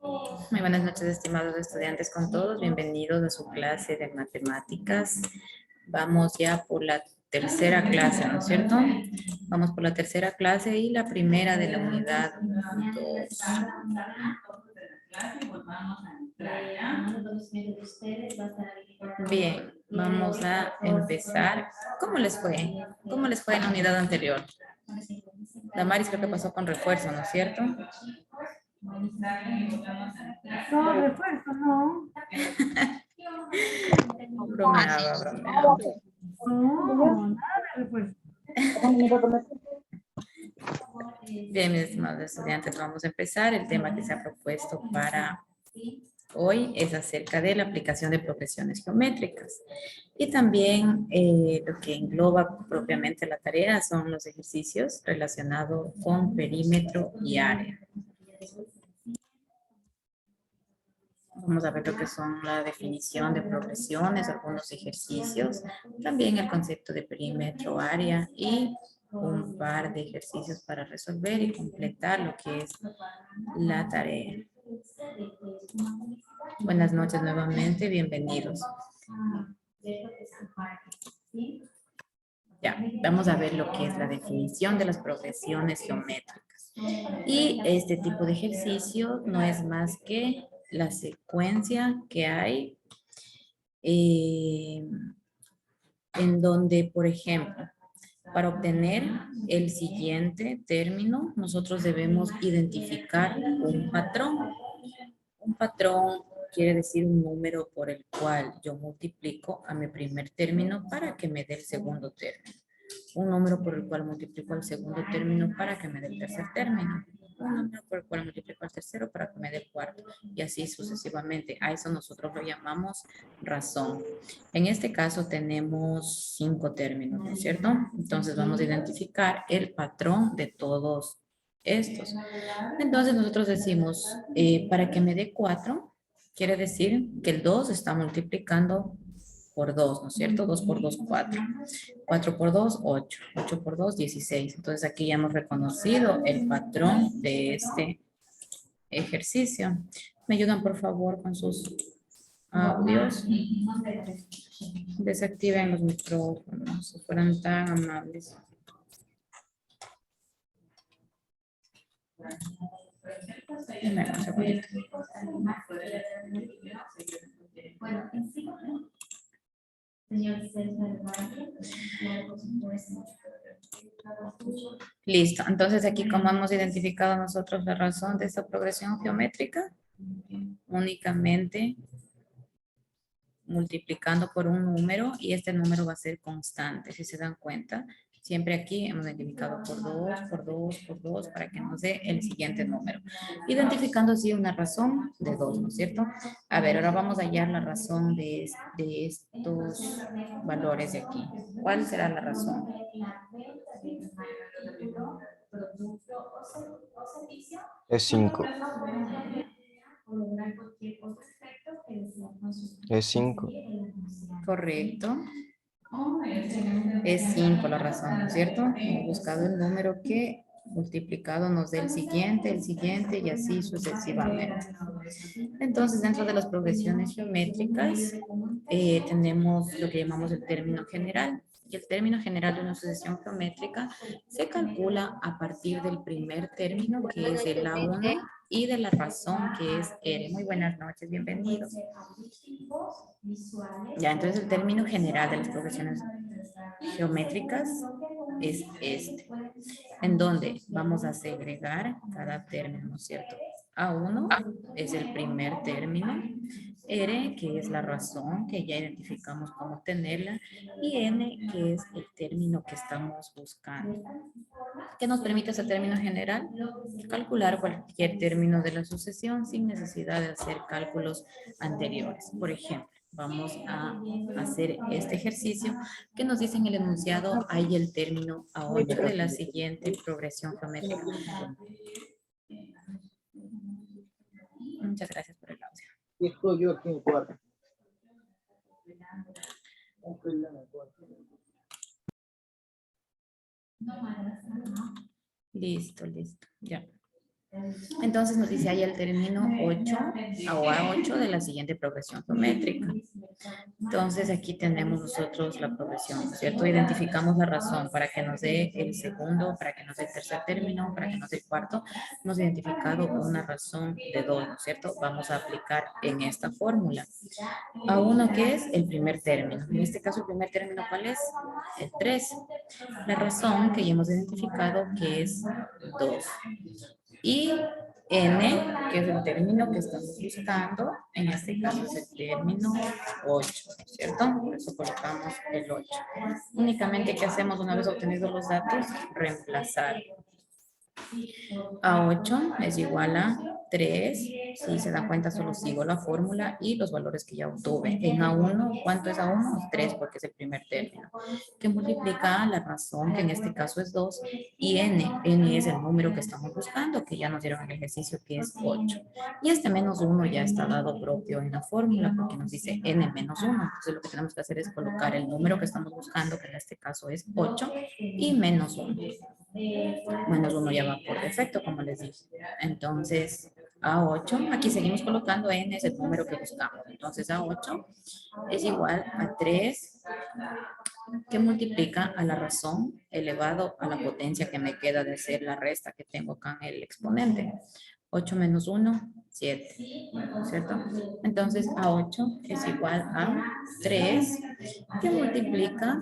Muy buenas noches, estimados estudiantes con todos. Bienvenidos a su clase de matemáticas. Vamos ya por la tercera clase, ¿no es cierto? Vamos por la tercera clase y la primera de la unidad 2. Bien, vamos a empezar. ¿Cómo les fue? ¿Cómo les fue en la unidad anterior? Damaris creo que pasó con refuerzo, ¿no es cierto? No, refuerzo, no. Bromeaba, bromeaba. No, nada de refuerzo. Bien, mis estimados estudiantes, vamos a empezar. El tema que se ha propuesto para hoy es acerca de la aplicación de progresiones geométricas. Y también lo que engloba propiamente la tarea son los ejercicios relacionados con perímetro y área. Vamos a ver lo que son la definición de progresiones, algunos ejercicios, también el concepto de perímetro, área y un par de ejercicios para resolver y completar lo que es la tarea. Buenas noches nuevamente, bienvenidos. Ya, vamos a ver lo que es la definición de las progresiones geométricas. Y este tipo de ejercicio no es más que la secuencia que hay en donde, por ejemplo, para obtener el siguiente término, nosotros debemos identificar un patrón. Un patrón quiere decir un número por el cual yo multiplico a mi primer término para que me dé el segundo término. Un número por el cual multiplico el segundo término para que me dé el tercer término. Un número por el cual multiplico el tercero para que me dé el cuarto. Y así sucesivamente. A eso nosotros lo llamamos razón. En este caso tenemos 5 términos, ¿no es cierto? Entonces vamos a identificar el patrón de todos estos. Entonces nosotros decimos, para que me dé 4, quiere decir que el 2 está multiplicando por 2, ¿no es cierto? 2 por 2, 4. 4 por 2, 8. 8 por 2, 16. Entonces aquí ya hemos reconocido el patrón de este ejercicio. ¿Me ayudan por favor con sus audios? Desactiven los micrófonos, si fueran tan amables. Dame un segundito. Listo. Entonces aquí como hemos identificado nosotros la razón de esta progresión geométrica, únicamente multiplicando por un número y este número va a ser constante, si se dan cuenta. Siempre aquí hemos identificado por 2, por 2, por 2, para que nos dé el siguiente número. Identificando así una razón de 2, ¿no es cierto? A ver, ahora vamos a hallar la razón de estos valores de aquí. ¿Cuál será la razón? Es 5. Es 5. Correcto. Es 5 la razón, ¿no es cierto? Hemos buscado el número que multiplicado nos dé el siguiente y así sucesivamente. Entonces, dentro de las progresiones geométricas, tenemos lo que llamamos el término general. Y el término general de una sucesión geométrica se calcula a partir del primer término, que es el A1, y de la razón, que es R. Muy buenas noches, bienvenidos. Ya, entonces el término general de las progresiones geométricas es este, en donde vamos a segregar cada término, ¿no es cierto? A1 es el primer término, R, que es la razón, que ya identificamos cómo obtenerla, y N, que es el término que estamos buscando. ¿Qué nos permite ese término general? Calcular cualquier término de la sucesión sin necesidad de hacer cálculos anteriores. Por ejemplo, vamos a hacer este ejercicio que nos dice en el enunciado hay el término A8 de la siguiente progresión geométrica. Muchas gracias por el audio. Y estoy yo aquí en el cuarto. Listo, listo, ya. Entonces nos dice ahí el término 8 o A8 de la siguiente progresión geométrica. Entonces aquí tenemos nosotros la progresión, ¿cierto? Identificamos la razón para que nos dé el segundo, para que nos dé el tercer término, para que nos dé el cuarto. Hemos identificado una razón de 2, ¿no es cierto? Vamos a aplicar en esta fórmula. A1, que es el primer término. En este caso, el primer término, ¿cuál es? El 3. La razón que ya hemos identificado que es 2. Y n, que es el término que estamos buscando, en este caso es el término 8, ¿cierto? Por eso colocamos el 8. Únicamente, ¿qué hacemos una vez obtenidos los datos? Reemplazar. A8 es igual a 3. Si se dan cuenta, solo sigo la fórmula y los valores que ya obtuve. En A1, ¿cuánto es A1? 3, porque es el primer término. Que multiplica la razón, que en este caso es 2, y n es el número que estamos buscando, que ya nos dieron en el ejercicio, que es 8. Y este menos 1 ya está dado propio en la fórmula, porque nos dice n menos 1. Entonces lo que tenemos que hacer es colocar el número que estamos buscando, que en este caso es 8, y menos 1. Menos 1 ya va por defecto, como les dije. Entonces, A8, aquí seguimos colocando n, es el número que buscamos. Entonces, A8 es igual a 3, que multiplica a la razón elevado a la potencia que me queda de ser la resta que tengo acá en el exponente. 8 menos 1, 7, ¿cierto? Entonces, A8 es igual a 3, que multiplica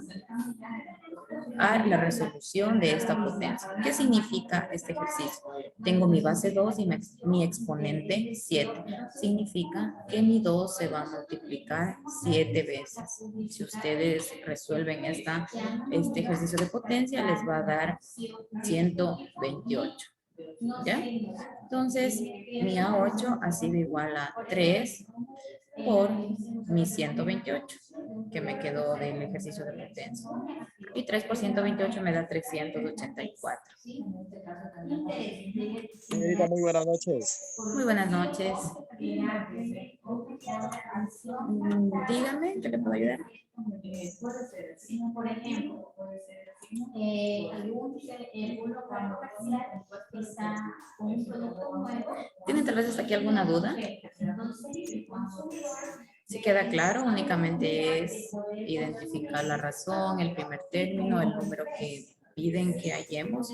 a la resolución de esta potencia. ¿Qué significa este ejercicio? Tengo mi base 2 y mi exponente 7. Significa que mi 2 se va a multiplicar 7 veces. Si ustedes resuelven este ejercicio de potencia, les va a dar 128. ¿Ya? Entonces, mi A8 ha sido igual a 3 por mi 128, que me quedó del ejercicio de potencia. Y 3 por 128 me da 384. Señorita, muy buenas noches. Muy buenas noches. Dígame, ¿yo le puedo ayudar? Puede ser así, por ejemplo, puede ser así. El uno cuando empieza con un producto nuevo. ¿Tienen tal vez hasta aquí alguna duda? Si queda claro, únicamente es identificar la razón, el primer término, el número que piden que hallemos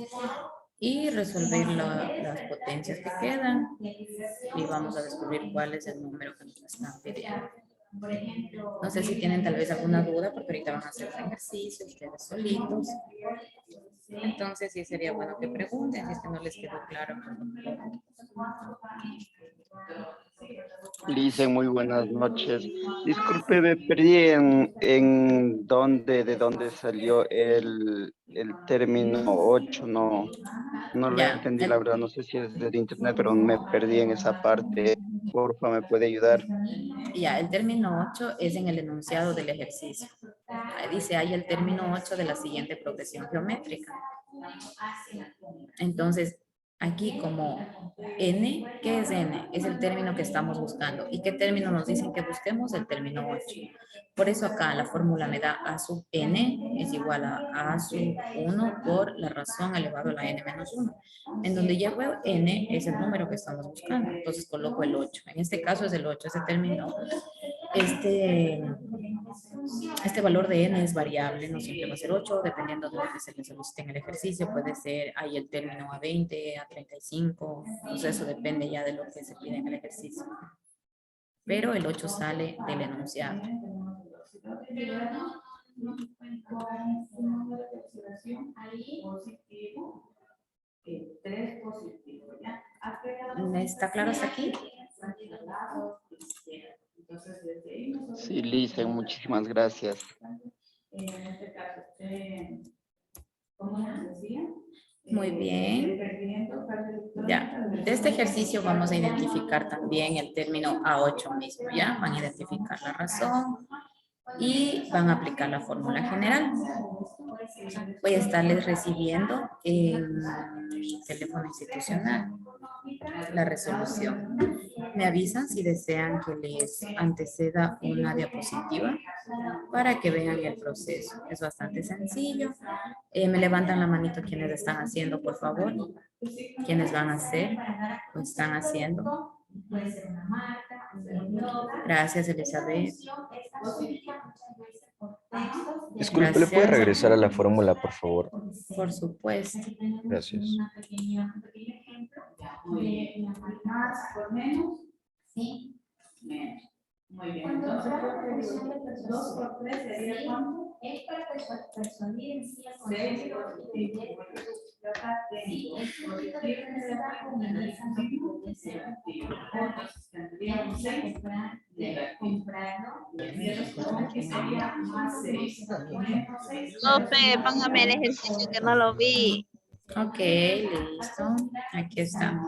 y resolver las potencias que quedan y vamos a descubrir cuál es el número que nos están pidiendo. No sé si tienen tal vez alguna duda porque ahorita van a hacer el ejercicio ustedes solitos. Entonces sí sería bueno que pregunten si es que no les quedó claro. Licen, muy buenas noches. Disculpe, me perdí en de dónde salió el término 8. No lo Ya, entendí, la verdad. No sé si es de internet, pero me perdí en esa parte. Porfa, ¿me puede ayudar? el término 8 es en el enunciado del ejercicio. Dice ahí el término 8 de la siguiente progresión geométrica. Entonces, aquí como n, ¿qué es n? Es el término que estamos buscando. ¿Y qué término nos dicen que busquemos? El término 8. Por eso acá la fórmula me da a sub n es igual a sub 1 por la razón elevado a la n menos 1. En donde ya veo n es el número que estamos buscando. Entonces coloco el 8. En este caso es el 8, ese término. Este valor de n es variable, no siempre va a ser 8, dependiendo de lo que se le solicite en el ejercicio. Puede ser ahí el término a 20, a 35, entonces eso depende ya de lo que se pide en el ejercicio. Pero el 8 sale del enunciado. ¿Está claro hasta aquí? Sí, Licen, muchísimas gracias. Muy bien. Ya, de este ejercicio vamos a identificar también el término A8 mismo, ¿ya? Van a identificar la razón y van a aplicar la fórmula general. Voy a estarles recibiendo en mi teléfono institucional la resolución. Me avisan si desean que les anteceda una diapositiva. para que vean el proceso. Es bastante sencillo. Me levantan la manito quienes están haciendo, por favor. Quienes van a hacer, lo están haciendo. Puede ser una marca, un blog. Gracias, Elizabeth. Esta subida muchas veces por textos de- Disculpe, ¿le puede Gracias. regresar a la fórmula, por favor? Por supuesto. Gracias. Un pequeño ejemplo de la marca. Más por menos. Sí. Menos. Muy bien. Cuando Entonces, hablamos yo te de digo, 2 por 3 sería Sí, cuánto? es para persuadir en sí al 6 consumidor y positivo. vender. Yo acá Sí, tengo el punto de vista comienza a ser negativo. ya Entonces, tendríamos voy a 6 comprar, negativo. comprarlo. Que sería más 6. Profe, póngame el ejercicio que no lo vi. Ok, listo. Aquí está.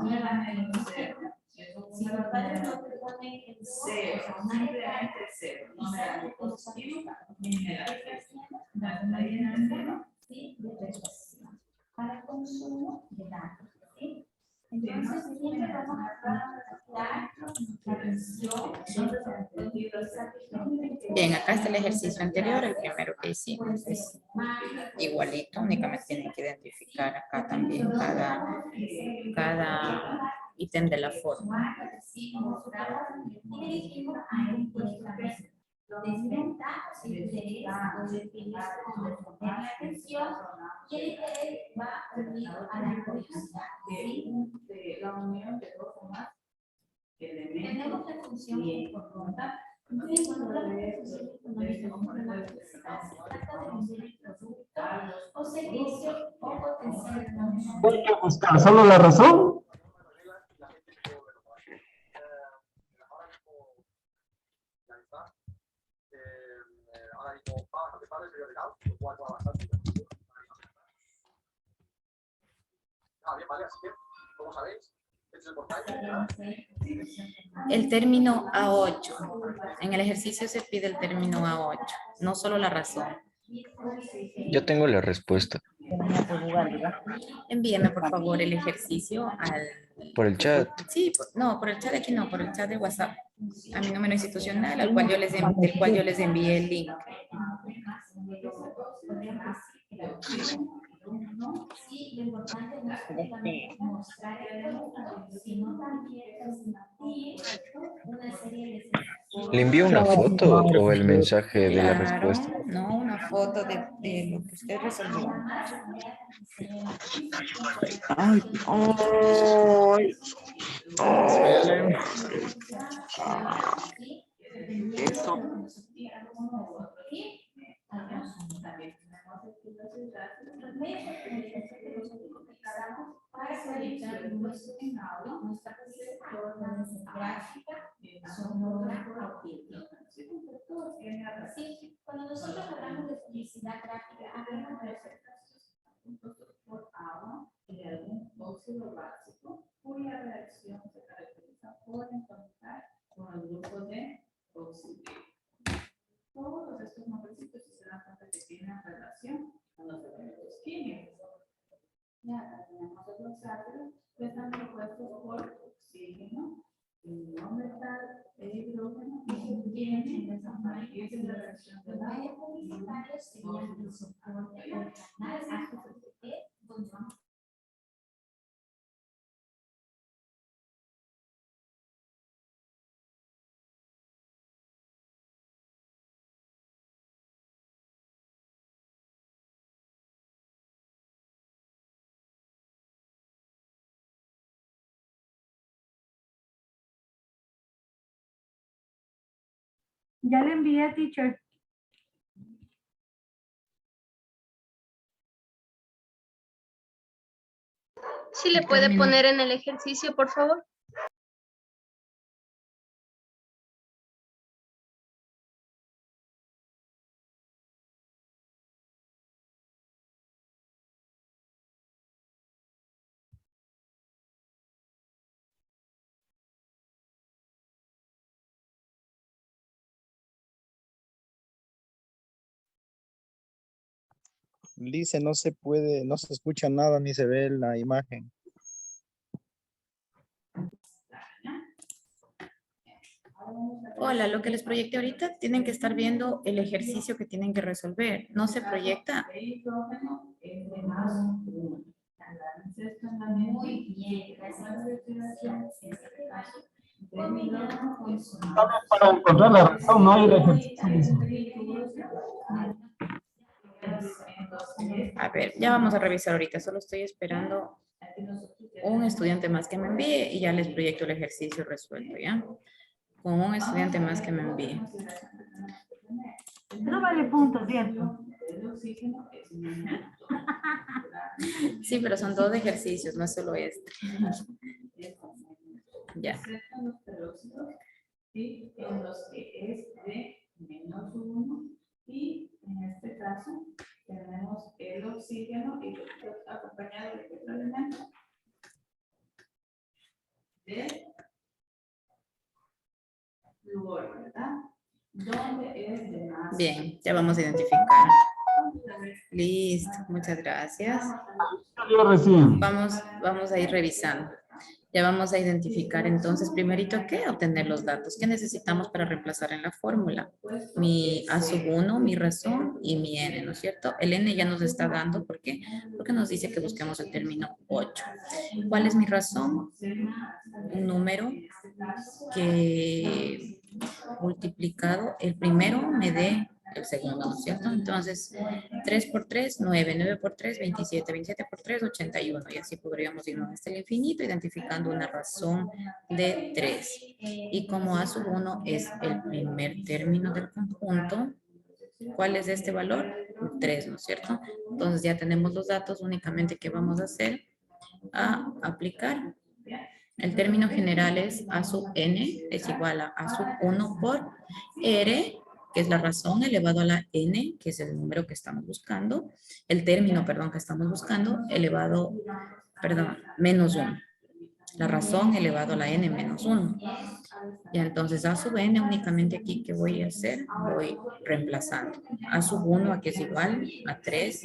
Si los padres no te ponen el Cero, simplemente cero. No me da ni positivo ni negativo. Sí, de persuasión. Para consumo de datos. ¿Sí? Entonces, siempre vamos a dar la atención. Bien, acá está el ejercicio anterior, el primero que hicimos. Es igualito, únicamente tienen que identificar acá también cada ítem de la forma. Sí, mostramos y dirigimos a un directamente. Desventajas, interés o definición de poner la atención y el interés va unido a la curiosidad. ¿Sí? De la unión de dos o más elementos. Tenemos la función económica. Entonces, cuando hablamos de función económica, como la publicidad, se trata de vender el producto o servicio o potencial consumo. Buscar solo la razón. El término A8. En el ejercicio se pide el término A8, no solo la razón. Ya tengo la respuesta. Envíeme por favor el ejercicio al... Por el chat. Sí, no, por el chat de aquí no, por el chat de WhatsApp. A mi número institucional, al cual del cual yo les envié el link. Sí, lo importante no es solamente mostrar el producto, sino también transmitir una serie de sensaciones. ¿Le envío una foto o el mensaje de la Claro, respuesta? no, una foto de lo que usted resolvió. Ay, ay, ay. Eso. Para realizar nuestro nuestra gráfica, sonora o vídeo. Sí, cuando nosotros hablamos de publicidad gráfica, hablamos de por agua de algún óxido básico cuya reacción se caracteriza por encontrar con el grupo de oxígeno. Todos estos nombrecitos se dan cuenta que tienen relación con los elementos químicos. Ya tenemos el glosario que están compuestos por oxígeno, no metal, hidrógeno y tienen esa reacción de la medios publicitarios serían el soporte o el canal donde vamos. Ya le envié, teacher. ¿Sí le puede poner en el ejercicio, por favor? Dice, no se puede, no se escucha nada ni se ve la imagen. Hola, lo que les proyecté ahorita, tienen que estar viendo el ejercicio que tienen que resolver. No se proyecta. Muy bien, Para encontrar la razón, no hay el ejercicio. A ver, ya vamos a revisar ahorita. Solo estoy esperando un estudiante más que me envíe y ya les proyecto el ejercicio resuelto, ¿ya? Con un estudiante más que me envíe. No vale punto, ¿cierto? Sí, pero son 2 ejercicios, no es solo este. Ya. Y en los que es de -1 y en este caso tenemos el oxígeno y acompañado de otro elemento de flúor, ¿verdad? ¿Dónde es de más? Bien, ya vamos a identificar. Listo, muchas gracias. Yo recién. Vamos a ir revisando. Ya vamos a identificar entonces, primerito, ¿qué? Obtener los datos. ¿Qué necesitamos para reemplazar en la fórmula? Mi A1, mi razón y mi N, ¿no es cierto? El N ya nos está dando, ¿por qué? Porque nos dice que busquemos el término 8. ¿Cuál es mi razón? Un número que multiplicado, el primero me dé el segundo, ¿no es cierto? Entonces, 3 por 3, 9, 9 por 3, 27, 27 por 3, 81. Y así podríamos irnos hasta el infinito identificando una razón de 3. Y como A1 es el primer término del conjunto, ¿cuál es este valor? 3, ¿no es cierto? Entonces ya tenemos los datos, únicamente que vamos a hacer a aplicar. El término general es A sub n es igual a A sub 1 por R, que es la razón elevado a la n, que es el número que estamos buscando, el término, perdón, que estamos buscando, elevado, perdón, menos 1. La razón elevado a la n menos 1. Ya entonces A sub n únicamente aquí, ¿qué voy a hacer? Voy reemplazando. A sub 1 aquí es igual a 3.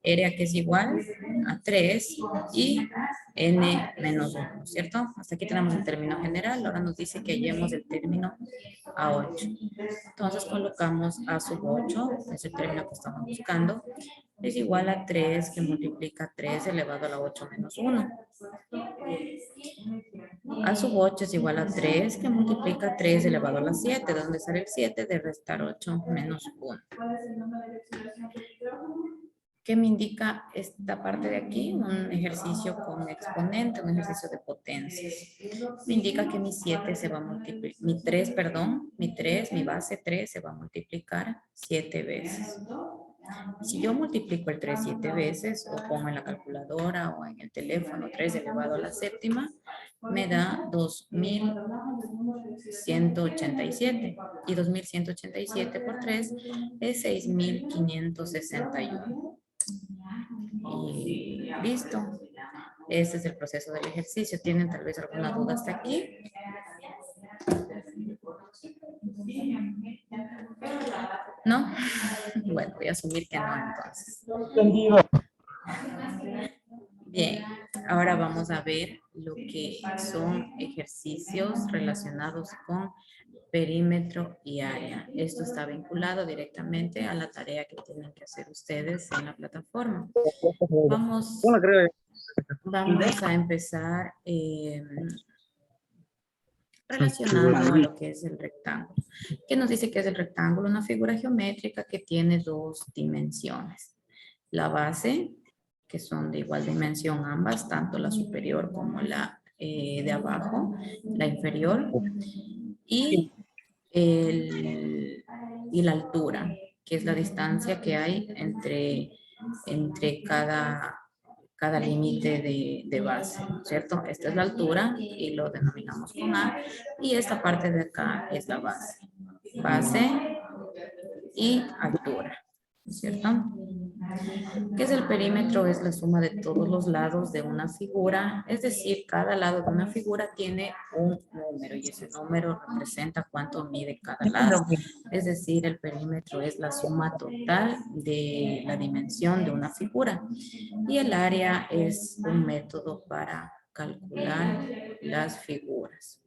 R aquí es igual a 3 y n menos 1, ¿no es cierto? Hasta aquí tenemos el término general. Ahora nos dice que hallemos el término A8. Entonces colocamos A sub 8, es el término que estamos buscando, es igual a 3 que multiplica 3 elevado a la 8 menos 1. A sub 8 es igual a 3 que multiplica 3 elevado a la 7. ¿De dónde sale el 7? De restar 8 menos 1. ¿Qué me indica esta parte de aquí? Un ejercicio con exponente, un ejercicio de potencias. Me indica que mi 7 se va a multiplicar, mi 3, perdón, mi base 3 se va a multiplicar 7 veces. Si yo multiplico el 3 7 veces, o pongo en la calculadora o en el teléfono 3 elevado a la séptima, me da 2187. Y 2187 por 3 es 6561. Y listo. Este es el proceso del ejercicio. ¿Tienen tal vez alguna duda hasta aquí? ¿No? Bueno, voy a asumir que no entonces. Entendido. Bien, ahora vamos a ver lo que son ejercicios relacionados con perímetro y área. Esto está vinculado directamente a la tarea que tienen que hacer ustedes en la plataforma. Vamos a empezar relacionado a lo que es el rectángulo. ¿Qué nos dice que es el rectángulo? Una figura geométrica que tiene 2 dimensiones. La base, que son de igual dimensión ambas, tanto la superior como la de abajo, la inferior, y la altura, que es la distancia que hay entre cada límite de base, ¿cierto? Esta es la altura y lo denominamos con A, y esta parte de acá es la base. Base y altura, ¿cierto? ¿Qué es el perímetro? Es la suma de todos los lados de una figura, es decir, cada lado de una figura tiene un número y ese número representa cuánto mide cada lado. Es decir, el perímetro es la suma total de la dimensión de una figura y el área es un método para calcular las figuras.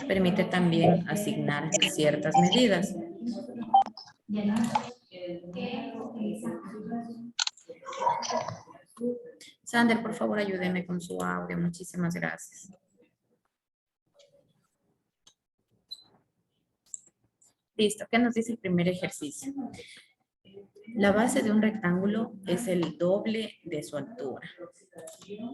Permite también asignar ciertas medidas. Sander, por favor, ayúdeme con su audio. Muchísimas gracias. Listo. ¿Qué nos dice el primer ejercicio? La base de un rectángulo es el doble de su altura.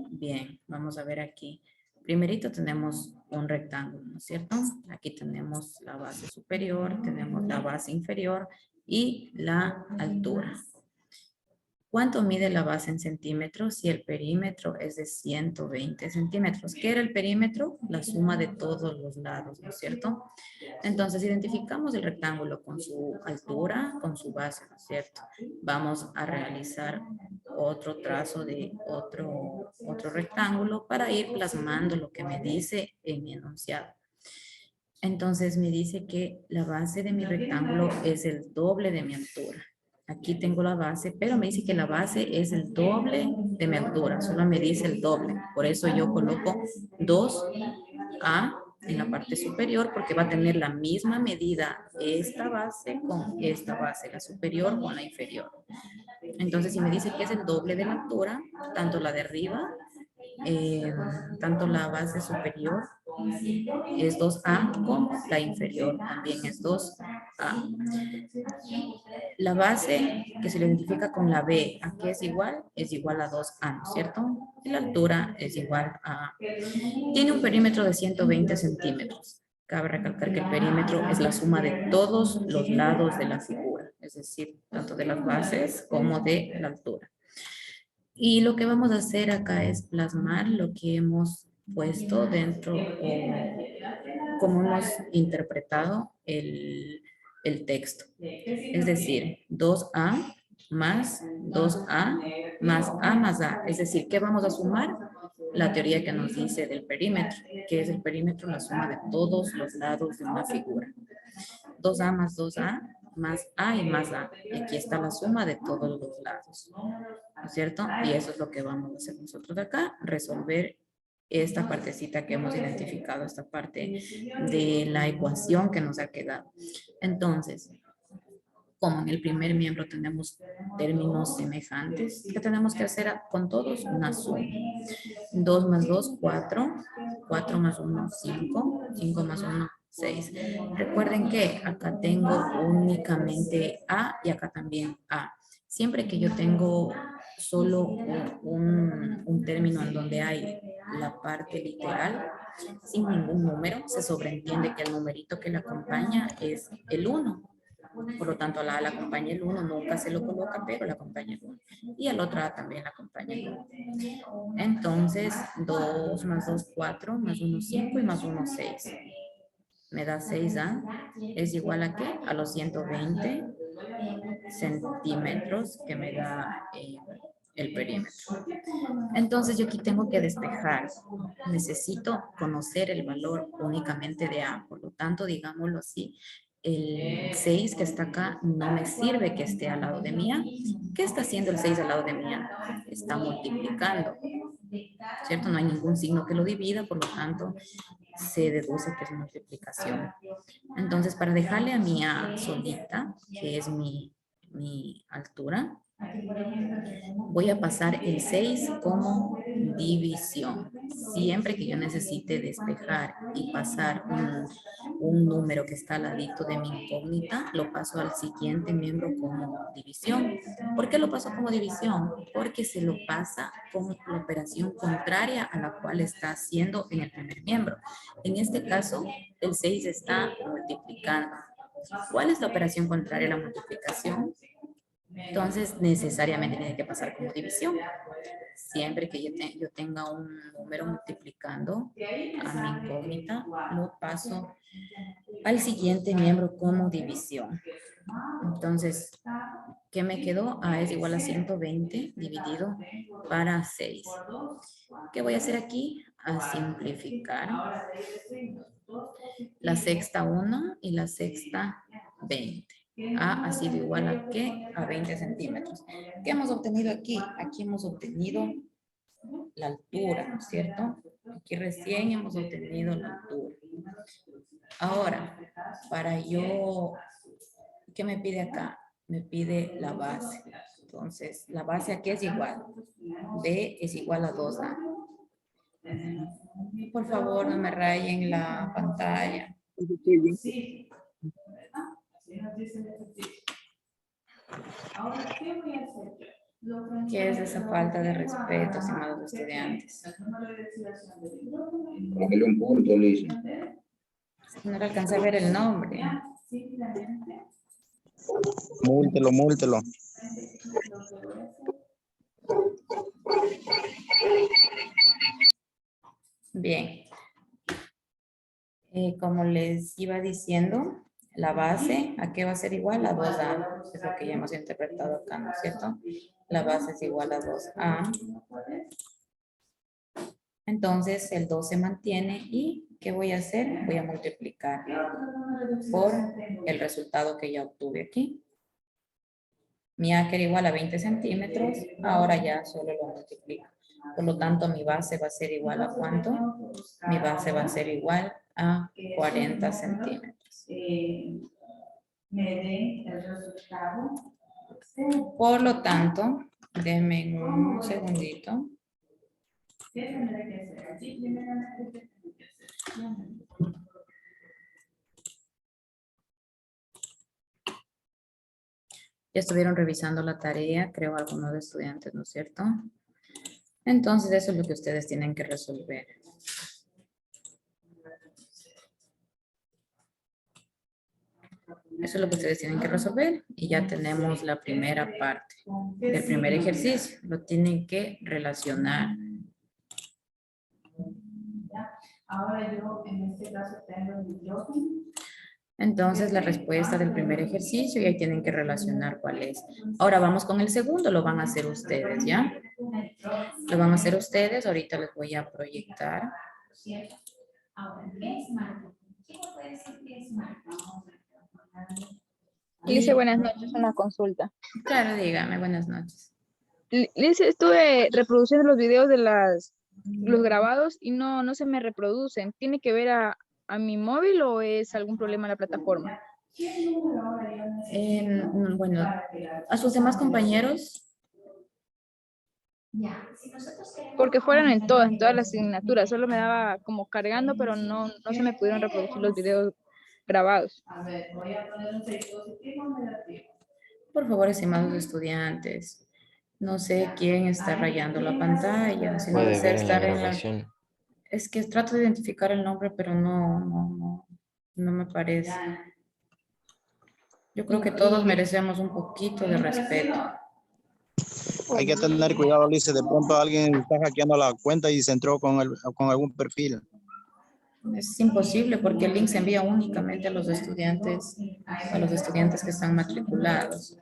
Bien, vamos a ver aquí. Primerito tenemos un rectángulo, ¿no es cierto? Aquí tenemos la base superior, tenemos la base inferior y la altura. ¿Cuánto mide la base en centímetros si el perímetro es de 120 centímetros? ¿Qué era el perímetro? La suma de todos los lados, ¿no es cierto? Entonces, identificamos el rectángulo con su altura, con su base, ¿no es cierto? Vamos a realizar otro trazo de otro rectángulo para ir plasmando lo que me dice en mi enunciado. Entonces, me dice que la base de mi rectángulo es el doble de mi altura. Aquí tengo la base, pero me dice que la base es el doble de mi altura. Solo me dice el doble. Por eso yo coloco 2A en la parte superior porque va a tener la misma medida esta base con esta base, la superior con la inferior. Entonces, si me dice que es el doble de la altura, tanto la de arriba, tanto la base superior es 2A como la inferior también es 2A. La base que se le identifica con la B, ¿a qué es igual? Es igual a 2A, ¿no es cierto? Y la altura es igual a... Tiene un perímetro de 120 centímetros. Cabe recalcar que el perímetro es la suma de todos los lados de la figura, es decir, tanto de las bases como de la altura. Y lo que vamos a hacer acá es plasmar lo que hemos puesto dentro o como hemos interpretado el texto. Es decir, 2A más 2A más A más A. Es decir, ¿qué vamos a sumar? La teoría que nos dice del perímetro, que es el perímetro la suma de todos los lados de una figura. 2A más 2A más A y más A. Y aquí está la suma de todos los lados. ¿No es cierto? Y eso es lo que vamos a hacer nosotros de acá, resolver esta partecita que hemos identificado, esta parte de la ecuación que nos ha quedado. Entonces, como en el primer miembro tenemos términos semejantes, ¿qué tenemos que hacer con todos? Una suma. 2 más 2, 4. 4 más 1, 5. 5 más 1, 6. Recuerden que acá tengo únicamente A y acá también A. Siempre que yo tengo solo un término en donde hay la parte literal, sin ningún número, se sobreentiende que el numerito que le acompaña es el 1. Por lo tanto, a la A la acompaña el 1, nunca se lo coloca, pero la acompaña el 1. Y al otro A también la acompaña el 1. Entonces, 2 más 2, 4, más 1, 5 y más 1, 6. Me da 6A. ¿Es igual a qué? A los 120 centímetros que me da el perímetro. Entonces, yo aquí tengo que despejar. Necesito conocer el valor únicamente de A. Por lo tanto, digámoslo así, el 6 que está acá no me sirve que esté al lado de mi A. ¿Qué está haciendo el 6 al lado de mi A? Está multiplicando, ¿cierto? No hay ningún signo que lo divida, por lo tanto, se deduce que es multiplicación. Entonces, para dejarle a mi A solita, que es mi altura, voy a pasar el 6 como división. Siempre que yo necesite despejar y pasar un número que está al ladito de mi incógnita, lo paso al siguiente miembro como división. ¿Por qué lo paso como división? Porque se lo pasa con la operación contraria a la cual está haciendo en el primer miembro. En este caso, el 6 está multiplicando. ¿Cuál es la operación contraria a la multiplicación? Entonces, necesariamente tiene que pasar como división. Siempre que yo tenga un número multiplicando a mi incógnita, lo paso al siguiente miembro como división. Entonces, ¿qué me quedó? A es igual a 120 dividido para 6. ¿Qué voy a hacer aquí? A simplificar. La sexta 1 y la sexta 20. A ha sido igual a ¿qué? A 20 centímetros. ¿Qué hemos obtenido aquí? Aquí hemos obtenido la altura, ¿no es cierto? Aquí recién hemos obtenido la altura. Ahora, para yo, ¿qué me pide acá? Me pide la base. Entonces, la base aquí es igual. B es igual a 2A. Por favor, no me rayen la pantalla. Sí, ¿verdad? Así nos dice el ejercicio. Ahora, ¿qué voy a hacer yo? Lo que ¿Qué es esa falta de respeto, estimados estudiantes? el número de oxidación del Póngale un punto, Liz. No le alcancé a ver el nombre. simplemente Múltelo, múltelo. lo que voy a hacer. Bien. Como les iba diciendo, la base, ¿a qué va a ser igual? A 2A. Es lo que ya hemos interpretado acá, ¿no es cierto? La base es igual a 2A. Entonces, el 2 se mantiene y ¿qué voy a hacer? Voy a multiplicar por el resultado que ya obtuve aquí. Mi A que era igual a 20 centímetros, ahora ya solo lo multiplico. Por lo tanto, mi base va a ser igual a ¿cuánto? Mi base va a ser igual a 40 centímetros. Me dé el resultado. Por lo tanto, denme un segundito. ¿Qué tendré que hacer? Aquí primeramente, ¿qué tengo que hacer? Ya estuvieron revisando la tarea, creo algunos de estudiantes, ¿no es cierto? Entonces, eso es lo que ustedes tienen que resolver. Eso es lo que ustedes tienen que resolver y ya tenemos la primera parte del primer ejercicio. Lo tienen que relacionar. Ahora yo en este caso tengo el micrófono. Entonces, la respuesta del primer ejercicio y ahí tienen que relacionar cuál es. Ahora vamos con el segundo, lo van a hacer ustedes, ¿ya? Lo van a hacer ustedes, ahorita les voy a proyectar. Ahora, ¿qué es marketing? ¿Quién me puede decir qué es marketing? Lice, buenas noches, una consulta. Claro, dígame, buenas noches. Lice, estuve reproduciendo los videos de los grabados y no se me reproducen. ¿Tiene que ver a mi móvil o es algún problema en la plataforma? Bueno, a sus demás compañeros. Porque fueron en todas las asignaturas, solo me daba como cargando, pero no se me pudieron reproducir los videos grabados. A ver, voy a poner un dispositivo negativo. Por favor, estimados estudiantes, no sé quién está rayando la pantalla. Si no Puede desea ver en la estar en la... grabación. Es que trato de identificar el nombre, pero no me parece. Yo creo que todos merecemos un poquito de respeto. Hay que tener cuidado, Lice. De pronto alguien está hackeando la cuenta y se entró con algún perfil. Es imposible porque el link se envía únicamente a los estudiantes que están matriculados.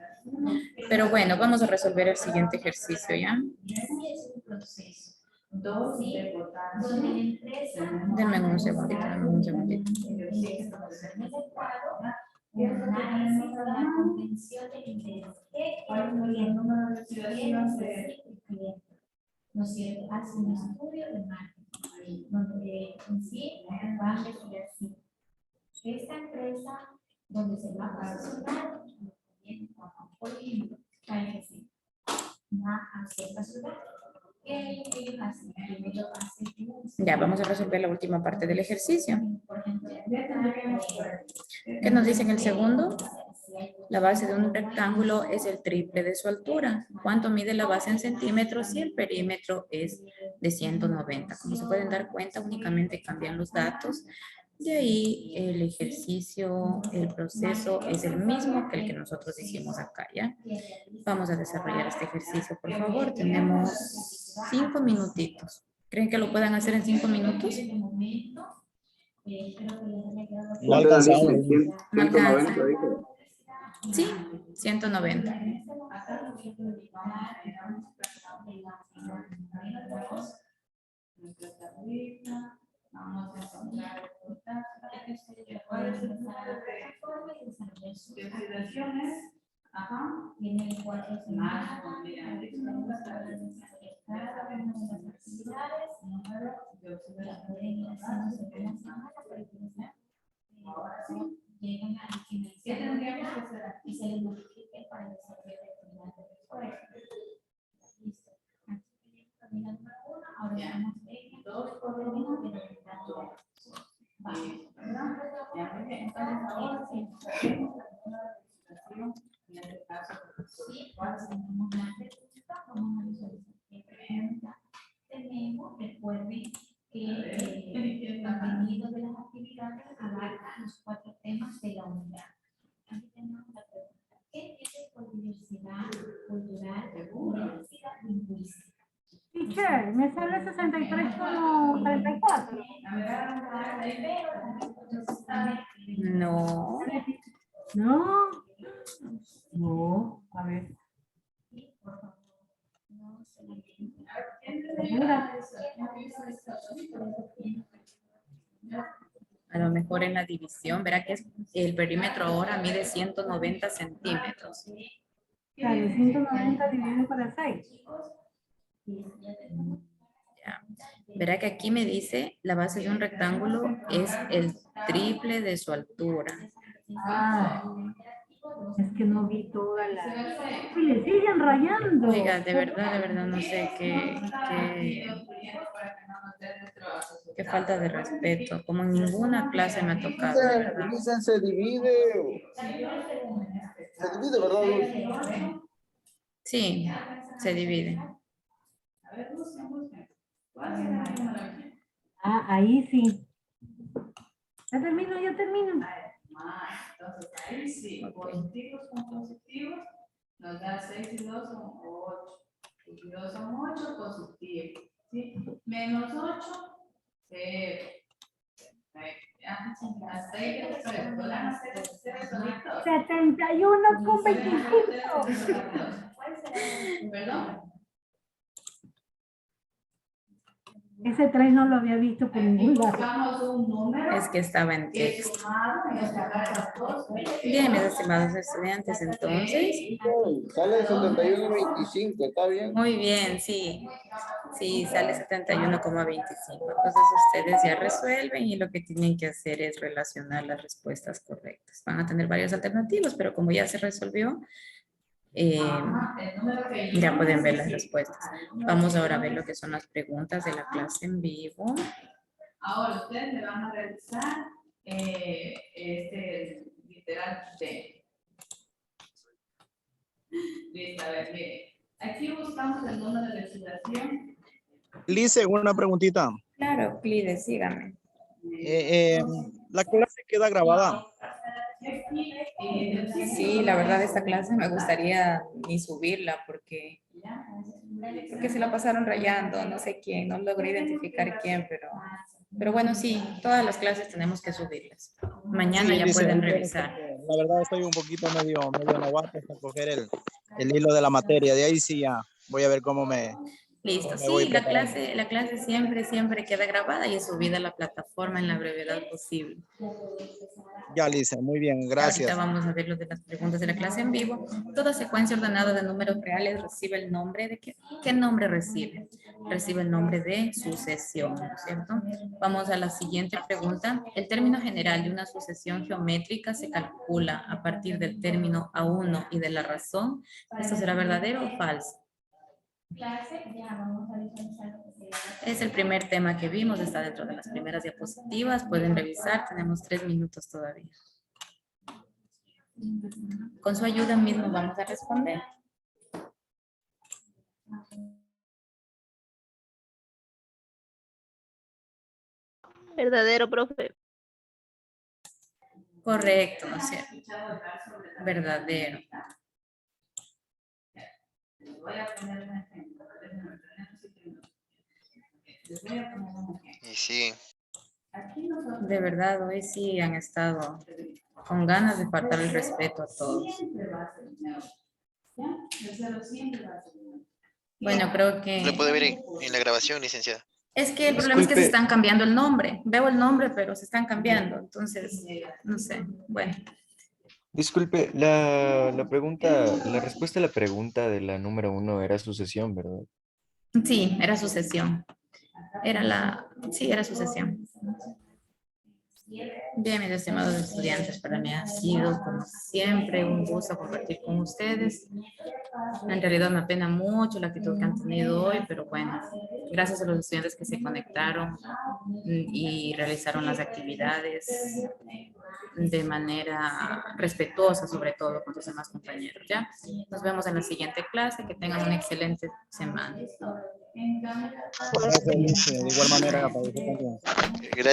Pero bueno, vamos a resolver el siguiente ejercicio, ¿ya? Denme un segundito, ¿No es cierto? Hace un estudio de marketing, donde en sí va a decir así. Esta empresa, donde se va a posicionar, por ejemplo, va a cierta ciudad. ¿Qué ellos hacen? Primero hacen ya, vamos a resolver la última parte del ejercicio. ¿Qué nos dice en el segundo? La base de un rectángulo es el triple de su altura. ¿Cuánto mide la base en centímetros? Y el perímetro es de 190. Como se pueden dar cuenta, únicamente cambian los datos. De ahí el ejercicio, el proceso es el mismo que el que nosotros hicimos acá, ¿ya? Vamos a desarrollar este ejercicio, por favor. Tenemos 5 minutitos. ¿Creen que lo puedan hacer en 5 minutos? No alcanzamos. 190, dijo. Sí, 190. Vamos a encontrar oxidaciones. Ajá. Tienen 4 semanas. Mira, Cada una de las actividades, número de oxidación, pueden ir haciendo según la semana para utilizar llegan a ¿Qué tendríamos que hacer? y se les notifique para el desarrollo de actividades de refuerzo. Listo. Termina número 1, ahora Ya. vamos en Dos términos de resultados. Vale, ¿verdad? Ya, muy bien. Entonces, ahora sí, hacemos la primera registración, en este caso, Sí, ahora tenemos la pregunta, vamos a visualizar qué pregunta tenemos. Recuerden que el contenido de las actividades abarca los 4 temas de la unidad. Aquí tenemos la pregunta: ¿qué entiende por diversidad cultural y diversidad lingüística? Teacher, me sale 63 como 34. No. No. No, a ver. Segura. A lo mejor en la división, verá que el perímetro ahora mide 190 centímetros. Claro, 190 dividido por 6. Ya. Verá que aquí me dice la base de un rectángulo es el triple de su altura. Ah, es que no vi toda la... Y le siguen rayando. Oiga, de verdad, no sé qué falta de respeto. Como en ninguna clase me ha tocado, de verdad. Se divide. Se divide, ¿verdad, Luz? Sí, se divide. Ah, ahí sí. Ya termino. Entonces, ahí sí, positivos con positivos, nos da 6 y 2 son 8. 6 y 2 son 8 positivos. ¿Sí? Menos 8, 0. Hasta ahí que ustedes podrán hacer ustedes solitos. 71 con 25. ¿Perdón? Ese 3 no lo había visto por ningún lado. Buscamos un número. Es que estaba en texto. Bien, Bien, mis estimados estudiantes, entonces. Sale 71.25, ¿está bien? Muy bien, sí. Sí, sale 71,25. Entonces ustedes ya resuelven y lo que tienen que hacer es relacionar las respuestas correctas. Van a tener varias alternativas, pero como ya se resolvió, ya pueden ver las respuestas. Vamos ahora a ver lo que son las preguntas de la clase en vivo. Ahora ustedes le van a revisar este literal D. Listo, a ver, mire. Aquí buscamos el número de legislación. Lice, una preguntita. Claro, Clide, sígame. La clase queda grabada. Sí, la verdad esta clase me gustaría ni subirla porque se la pasaron rayando, no sé quién, no logré identificar quién, pero bueno, sí, todas las clases tenemos que subirlas. Mañana Sí, ya Lice, pueden muy bueno, revisar. porque la verdad estoy un poquito medio novato hasta coger el hilo de la materia. De ahí sí ya voy a ver cómo me Listo, voy sí, preparando. la clase siempre queda grabada y es subida a la plataforma en la brevedad posible. Ya, Lice, muy bien, Ahorita gracias. vamos a ver lo de las preguntas de la clase en vivo. Toda secuencia ordenada de números reales recibe el nombre de ¿qué nombre recibe? Recibe el nombre de sucesión, ¿no es cierto? Vamos a la siguiente pregunta. El término general de una sucesión geométrica se calcula a partir del término A1 y de la razón. ¿Esto será verdadero o falso? Es el primer tema que vimos, está dentro de las primeras diapositivas. Pueden revisar, tenemos 3 minutos todavía. Con su ayuda mismo vamos a responder. Verdadero, profe. Correcto, ¿no es cierto? Verdadero. Voy a poner un ejemplo. Les voy a poner un ejemplo. Y sí. De verdad, hoy sí han estado con ganas de faltar el respeto a todos. Bueno, creo que... Lo puede ver en la grabación, licenciada. Es que el problema es que se están cambiando el nombre. Veo el nombre, pero se están cambiando. Entonces, no sé. Bueno. Disculpe, la respuesta a la pregunta de la número 1 era sucesión, ¿verdad? Sí, era sucesión. Sí, era sucesión. Bien, mis estimados estudiantes, para mí ha sido, como siempre, un gusto compartir con ustedes. En realidad me apena mucho la actitud que han tenido hoy, pero bueno, gracias a los estudiantes que se conectaron y realizaron las actividades de manera respetuosa, sobre todo con sus demás compañeros, ¿ya? Nos vemos en la siguiente clase, que tengan una excelente semana. Gracias, Lice. De igual manera para usted también. Gracias.